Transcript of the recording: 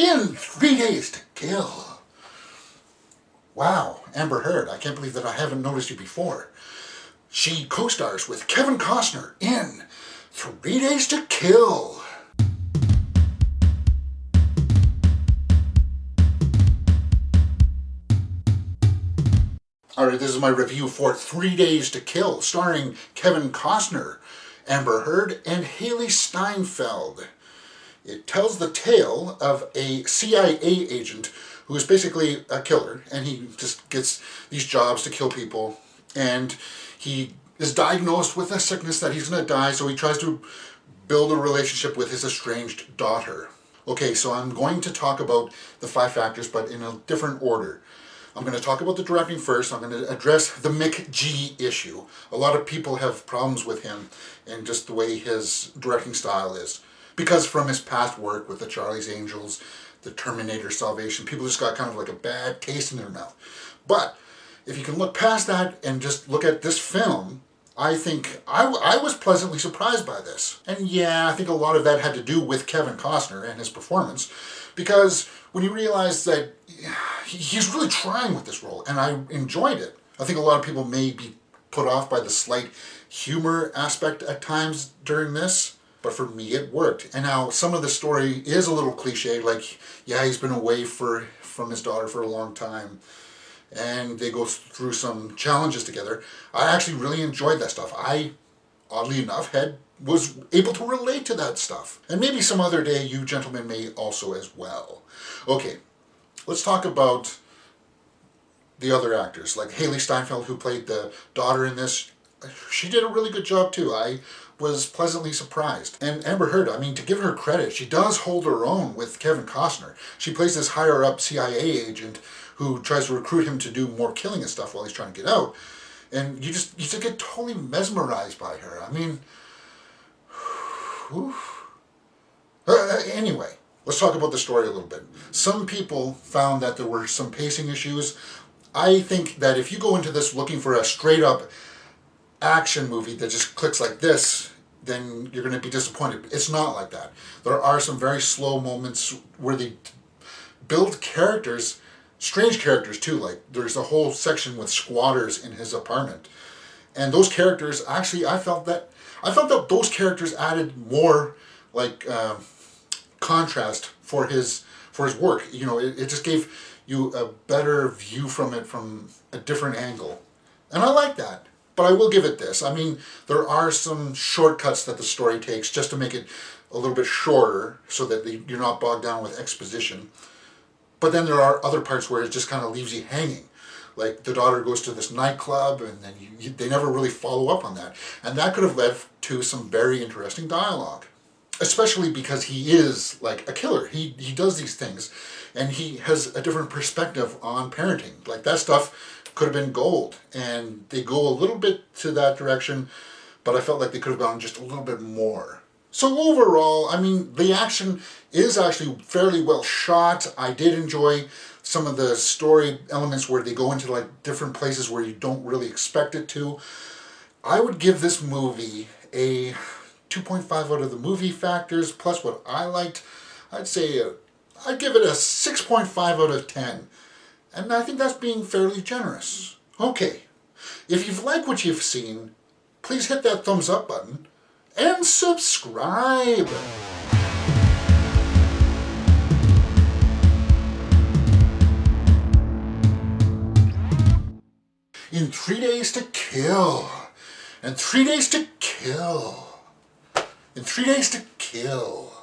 in 3 Days to Kill. Wow, Amber Heard, I can't believe that I haven't noticed you before. She co-stars with Kevin Costner in 3 Days to Kill. Alright, this is my review for 3 Days to Kill, starring Kevin Costner, Amber Heard, and Hailee Steinfeld. It tells the tale of a CIA agent who is basically a killer, and he just gets these jobs to kill people, and he is diagnosed with a sickness that he's going to die, so he tries to build a relationship with his estranged daughter. Okay, so I'm going to talk about the 5 factors, but in a different order. I'm going to talk about the directing first. I'm going to address the Mick G issue. A lot of people have problems with him and just the way his directing style is. Because from his past work with the Charlie's Angels, the Terminator Salvation, people just got kind of like a bad taste in their mouth. But if you can look past that and just look at this film, I think I was pleasantly surprised by this. And yeah, I think a lot of that had to do with Kevin Costner and his performance, because when you realize that he's really trying with this role, and I enjoyed it. I think a lot of people may be put off by the slight humor aspect at times during this, but for me it worked. And now some of the story is a little cliche, like, yeah, he's been away from his daughter for a long time, and they go through some challenges together. I actually really enjoyed that stuff. I, oddly enough, was able to relate to that stuff. And maybe some other day you gentlemen may also as well. Okay, let's talk about the other actors, like Hailee Steinfeld, who played the daughter in this. She did a really good job too. I was pleasantly surprised. And Amber Heard, I mean, to give her credit, she does hold her own with Kevin Costner. She plays this higher up CIA agent who tries to recruit him to do more killing and stuff while he's trying to get out. And you just get totally mesmerized by her. I mean, anyway, let's talk about the story a little bit. Some people found that there were some pacing issues. I think that if you go into this looking for a straight up action movie that just clicks like this, then you're going to be disappointed. It's not like that. There are some very slow moments where they build characters, strange characters too. Like there's a whole section with squatters in his apartment. And those characters, actually, I felt that those characters added more like contrast for his work. You know, it just gave you a better view from it from a different angle. And I like that. But I will give it this. I mean, there are some shortcuts that the story takes just to make it a little bit shorter so that you're not bogged down with exposition. But then there are other parts where it just kind of leaves you hanging. Like the daughter goes to this nightclub and then they never really follow up on that. And that could have led to some very interesting dialogue. Especially because he is like a killer. He does these things and he has a different perspective on parenting. Like that stuff could have been gold, and they go a little bit to that direction, but I felt like they could have gone just a little bit more. So overall, I mean, the action is actually fairly well shot. I did enjoy some of the story elements where they go into like different places where you don't really expect it to. I would give this movie a 2.5 out of the movie factors, plus what I liked. I'd say I'd give it a 6.5 out of 10. And I think that's being fairly generous. Okay, if you've liked what you've seen, please hit that thumbs up button and subscribe. In 3 Days to Kill. And 3 Days to Kill. In 3 Days to Kill.